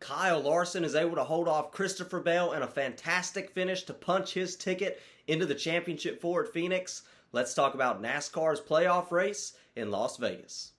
Kyle Larson is able to hold off Christopher Bell in a fantastic finish to punch his ticket into the championship four at Phoenix. Let's talk about NASCAR's playoff race in Las Vegas.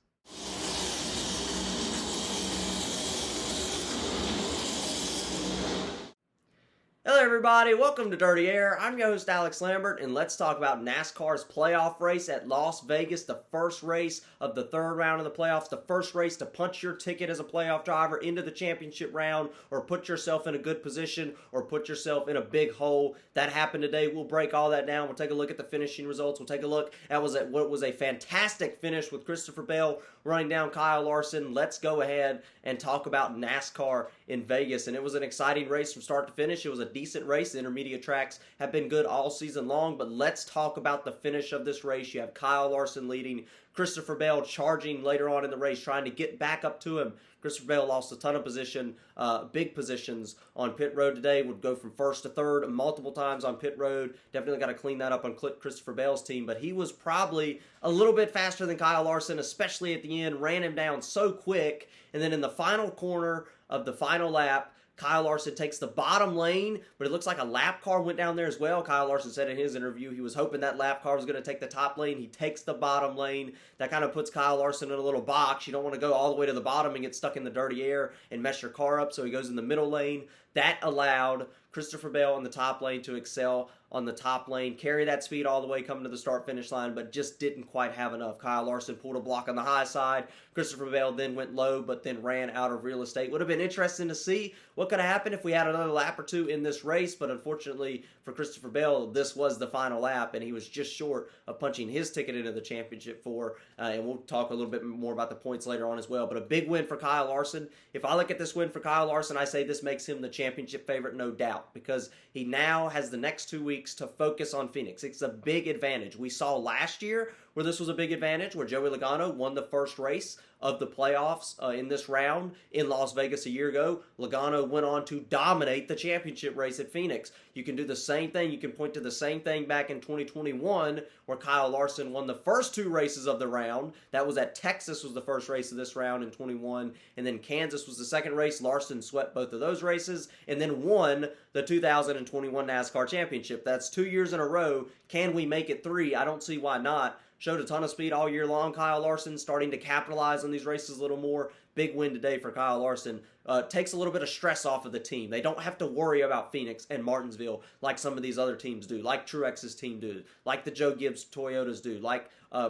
Hello everybody, welcome to Dirty Air. I'm your host Alex Lambert, and let's talk about NASCAR's playoff race at Las Vegas, the first race of the third round of the playoffs, the first race to punch your ticket as a playoff driver into the championship round, or put yourself in a good position, or put yourself in a big hole. That happened today. We'll break all that down. We'll take a look at the finishing results. We'll take a look at what was a fantastic finish with Christopher Bell running down Kyle Larson. Let's go ahead and talk about NASCAR in Vegas, and it was an exciting race from start to finish. It was a decent race. The intermediate tracks have been good all season long, but let's talk about the finish of this race. You have Kyle Larson leading, Christopher Bell charging later on in the race, trying to get back up to him. Christopher Bell lost a ton of big positions on pit road today, would go from first to third multiple times on pit road. Definitely got to clean that up on Christopher Bell's team, but he was probably a little bit faster than Kyle Larson, especially at the end, ran him down so quick, and then in the final corner of the final lap, Kyle Larson takes the bottom lane, but it looks like a lap car went down there as well. Kyle Larson said in his interview he was hoping that lap car was going to take the top lane. He takes the bottom lane. That kind of puts Kyle Larson in a little box. You don't want to go all the way to the bottom and get stuck in the dirty air and mess your car up, so he goes in the middle lane. That allowed Christopher Bell in the top lane to excel on the top lane, carry that speed all the way coming to the start-finish line, but just didn't quite have enough. Kyle Larson pulled a block on the high side. Christopher Bell then went low, but then ran out of real estate. Would have been interesting to see what could have happened if we had another lap or two in this race, but unfortunately for Christopher Bell, this was the final lap, and he was just short of punching his ticket into the championship four, and we'll talk a little bit more about the points later on as well, but a big win for Kyle Larson. If I look at this win for Kyle Larson, I say this makes him the championship favorite, no doubt, because he now has the next 2 weeks to focus on Phoenix. It's a big advantage. We saw last year where this was a big advantage, where Joey Logano won the first race of the playoffs in this round in Las Vegas a year ago. Logano went on to dominate the championship race at Phoenix. You can do the same thing. You can point to the same thing back in 2021 where Kyle Larson won the first two races of the round. That was at Texas was the first race of this round in 21, and then Kansas was the second race. Larson swept both of those races and then won the 2021 NASCAR Championship. That's 2 years in a row. Can we make it three? I don't see why not. Showed a ton of speed all year long. Kyle Larson starting to capitalize on these races a little more. Big win today for Kyle Larson. Takes a little bit of stress off of the team. They don't have to worry about Phoenix and Martinsville like some of these other teams do, like Truex's team do, like the Joe Gibbs Toyotas do, like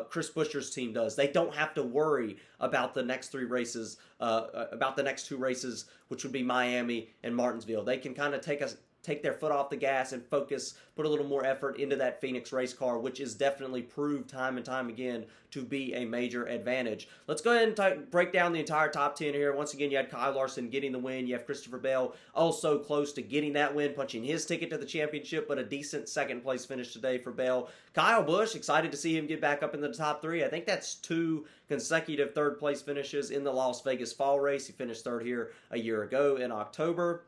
Chris Buescher's team does. They don't have to worry about the next three races, about the next two races, which would be Miami and Martinsville. They can kind of take their foot off the gas and focus, put a little more effort into that Phoenix race car, which is definitely proved time and time again to be a major advantage. Let's go ahead and break down the entire top 10 here. Once again, you had Kyle Larson getting the win. You have Christopher Bell also close to getting that win, punching his ticket to the championship, but a decent second place finish today for Bell. Kyle Busch, excited to see him get back up in the top three. I think that's 2 consecutive third place finishes in the Las Vegas fall race. He finished third here a year ago in October.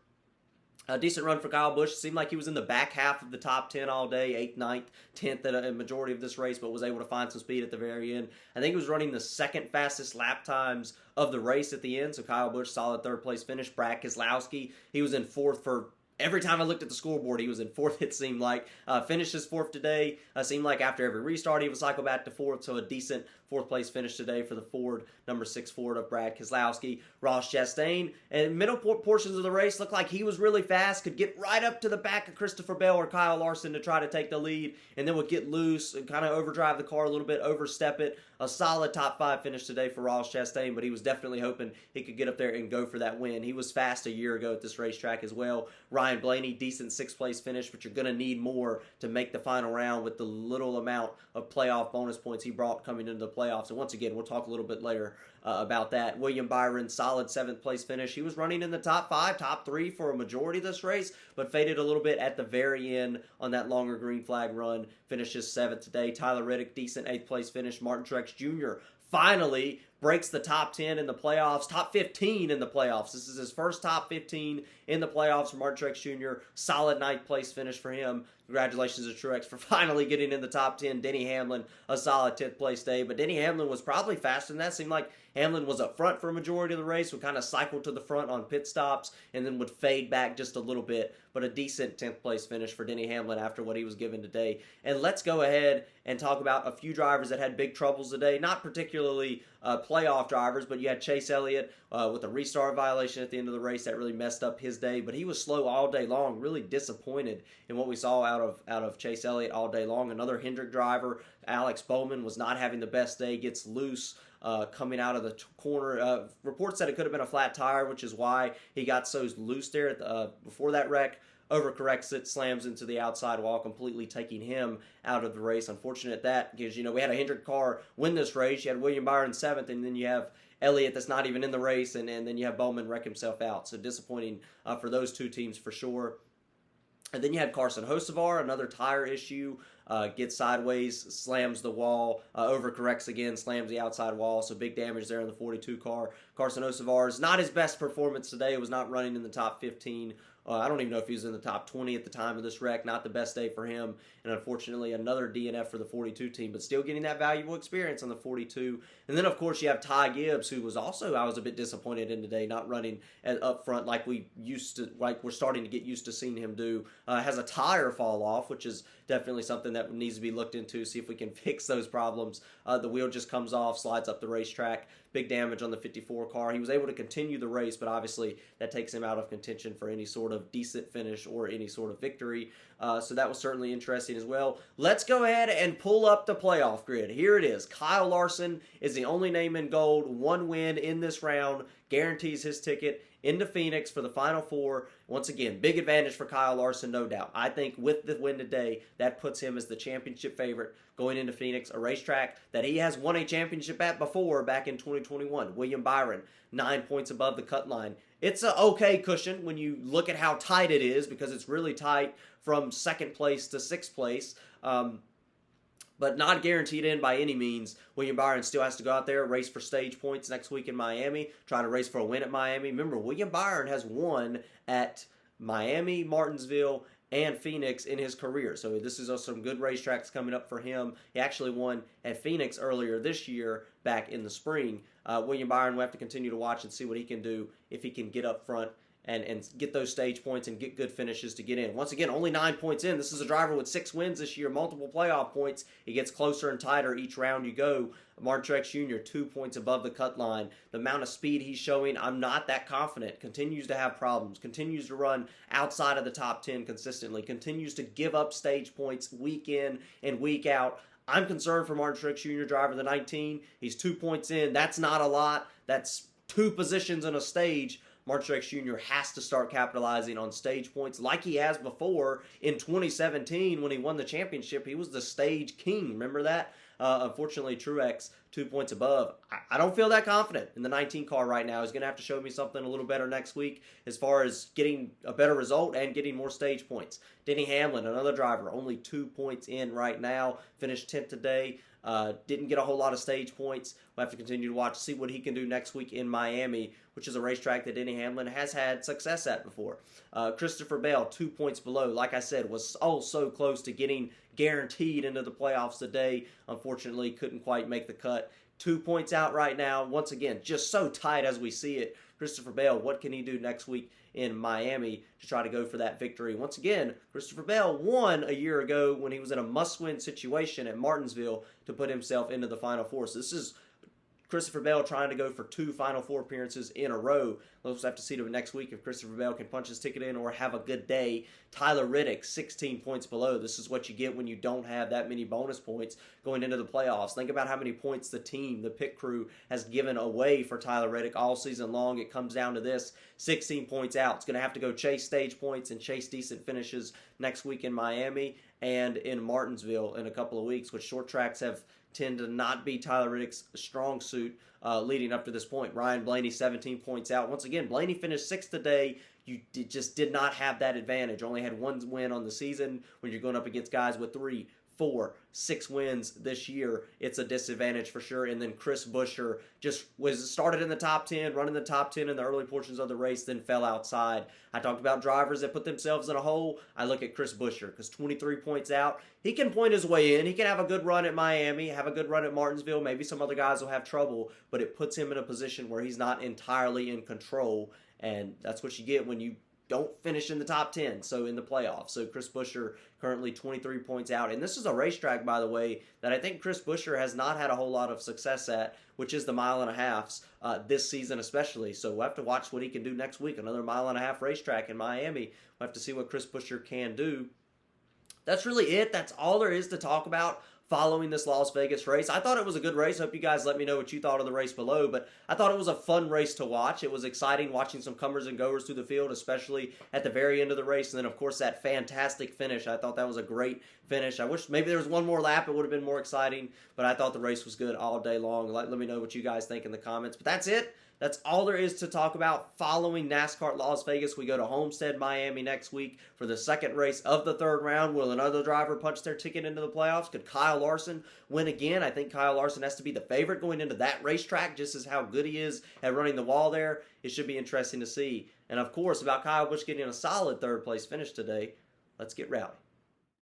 A decent run for Kyle Busch. Seemed like he was in the back half of the top 10 all day, 8th, 9th, 10th at a majority of this race, but was able to find some speed at the very end. I think he was running the second fastest lap times of the race at the end, so Kyle Busch, solid third place finish. Brad Keselowski, he was in fourth for every time I looked at the scoreboard, he was in fourth, it seemed like. Finished his fourth today. Seemed like after every restart, he would cycle back to fourth, so a decent fourth place finish today for the Ford, number 6 Ford of Brad Keselowski. Ross Chastain, and middle portions of the race looked like he was really fast, could get right up to the back of Christopher Bell or Kyle Larson to try to take the lead, and then would get loose and kind of overdrive the car a little bit, overstep it. A solid top 5 finish today for Ross Chastain, but he was definitely hoping he could get up there and go for that win. He was fast a year ago at this racetrack as well. Ryan Blaney, decent 6th place finish, but you're going to need more to make the final round with the little amount of playoff bonus points he brought coming into the playoffs. And once again, we'll talk a little bit later about that. William Byron, solid 7th place finish. He was running in the top 5, top 3 for a majority of this race, but faded a little bit at the very end on that longer green flag run. Finishes 7th today. Tyler Reddick, decent 8th place finish. Martin Truex Jr. finally breaks the top 10 in the playoffs, top 15 in the playoffs. This is his first top 15 in the playoffs for Martin Truex Jr. Solid 9th place finish for him. Congratulations to Truex for finally getting in the top 10. Denny Hamlin, a solid 10th place day. But Denny Hamlin was probably faster than that. Seemed like Hamlin was up front for a majority of the race, would kind of cycle to the front on pit stops, and then would fade back just a little bit. But a decent 10th place finish for Denny Hamlin after what he was given today. And let's go ahead and talk about a few drivers that had big troubles today. Not particularly playoff drivers, but you had Chase Elliott with a restart violation at the end of the race that really messed up his day. But he was slow all day long. Really disappointed in what we saw out of Chase Elliott all day long. Another Hendrick driver, Alex Bowman, was not having the best day. Gets loose coming out of the corner. Reports said it could have been a flat tire, which is why he got so loose there before that wreck. Overcorrects it, slams into the outside wall, completely taking him out of the race. Unfortunate that, because, we had a Hendrick car win this race. You had William Byron 7th, and then you have Elliott that's not even in the race, and then you have Bowman wreck himself out. So disappointing for those two teams for sure. And then you had Carson Hocevar, another tire issue, gets sideways, slams the wall, overcorrects again, slams the outside wall, so big damage there in the 42 car. Carson Hocevar's not his best performance today. It was not running in the top 15. I don't even know if he was in the top 20 at the time of this wreck. Not the best day for him. And unfortunately, another DNF for the 42 team, but still getting that valuable experience on the 42. And then, of course, you have Ty Gibbs, who was also, I was a bit disappointed in today, not running up front like we're starting to get used to seeing him do. Has a tire fall off, which is definitely something that needs to be looked into, see if we can fix those problems. The wheel just comes off, slides up the racetrack. Big damage on the 54 car. He was able to continue the race, but obviously that takes him out of contention for any sort of decent finish or any sort of victory. So that was certainly interesting as well. Let's go ahead and pull up the playoff grid. Here it is. Kyle Larson is the only name in gold. One win in this round guarantees his ticket into Phoenix for the Final Four. Once again, big advantage for Kyle Larson, no doubt. I think with the win today, that puts him as the championship favorite going into Phoenix, a racetrack that he has won a championship at before back in 2021. William Byron, 9 points above the cut line. It's an okay cushion when you look at how tight it is, because it's really tight from second place to sixth place. But not guaranteed in by any means. William Byron still has to go out there, race for stage points next week in Miami, try to race for a win at Miami. Remember, William Byron has won at Miami, Martinsville, and Phoenix in his career. So this is some good racetracks coming up for him. He actually won at Phoenix earlier this year, back in the spring. William Byron will have to continue to watch and see what he can do if he can get up front and get those stage points and get good finishes to get in. Once again, only 9 points in. This is a driver with 6 wins this year, multiple playoff points. He gets closer and tighter each round you go. Martin Truex Jr., 2 points above the cut line. The amount of speed he's showing, I'm not that confident. Continues to have problems. Continues to run outside of the top 10 consistently. Continues to give up stage points week in and week out. I'm concerned for Martin Truex Jr., driver of the 19. He's 2 points in. That's not a lot. That's 2 positions in a stage. Martin Truex Jr. has to start capitalizing on stage points like he has before in 2017 when he won the championship. He was the stage king. Remember that? Unfortunately, Truex, 2 points above. I don't feel that confident in the 19 car right now. He's going to have to show me something a little better next week as far as getting a better result and getting more stage points. Denny Hamlin, another driver, only 2 points in right now. Finished 10th today. Didn't get a whole lot of stage points. We'll have to continue to watch, see what he can do next week in Miami, which is a racetrack that Denny Hamlin has had success at before. Christopher Bell, 2 points below. Like I said, was so close to getting guaranteed into the playoffs today. Unfortunately, couldn't quite make the cut. 2 points out right now. Once again, just so tight as we see it. Christopher Bell, what can he do next week in Miami to try to go for that victory? Once again, Christopher Bell won a year ago when he was in a must-win situation at Martinsville to put himself into the Final Four. So this is Christopher Bell trying to go for 2 Final Four appearances in a row. We'll just have to see next week if Christopher Bell can punch his ticket in or have a good day. Tyler Reddick, 16 points below. This is what you get when you don't have that many bonus points going into the playoffs. Think about how many points the team, the pit crew, has given away for Tyler Reddick all season long. It comes down to this, 16 points out. It's going to have to go chase stage points and chase decent finishes next week in Miami and in Martinsville in a couple of weeks, which short tracks tend to not be Tyler Reddick's strong suit leading up to this point. Ryan Blaney, 17 points out. Once again, Blaney finished 6th today. You just did not have that advantage. Only had 1 win on the season when you're going up against guys with 3, 6 wins this year, it's a disadvantage for sure. And then Chris Buescher just was started in the top 10, running the top 10 in the early portions of the race, then fell outside. I talked about drivers that put themselves in a hole. I look at Chris Buescher because 23 points out. He can point his way in. He can have a good run at Miami, have a good run at Martinsville. Maybe some other guys will have trouble, but it puts him in a position where he's not entirely in control. And that's what you get when you don't finish in the top 10, so in the playoffs. So Chris Buescher currently 23 points out. And this is a racetrack, by the way, that I think Chris Buescher has not had a whole lot of success at, which is the 1.5 miles this season especially. So we'll have to watch what he can do next week. Another 1.5 mile racetrack in Miami. We'll have to see what Chris Buescher can do. That's really it. That's all there is to talk about following this Las Vegas race. I thought it was a good race. Hope you guys let me know what you thought of the race below, but I thought it was a fun race to watch. It was exciting watching some comers and goers through the field, especially at the very end of the race, and then of course that fantastic finish. I thought that was a great finish. I wish maybe there was one more lap. It would have been more exciting, but I thought the race was good all day long. Let me know what you guys think in the comments, but that's it. That's all there is to talk about following NASCAR at Las Vegas. We go to Homestead, Miami next week for the second race of the third round. Will another driver punch their ticket into the playoffs? Could Kyle Larson win again? I think Kyle Larson has to be the favorite going into that racetrack, just as how good he is at running the wall there. It should be interesting to see. And of course, about Kyle Busch getting a solid third place finish today, let's get rowdy.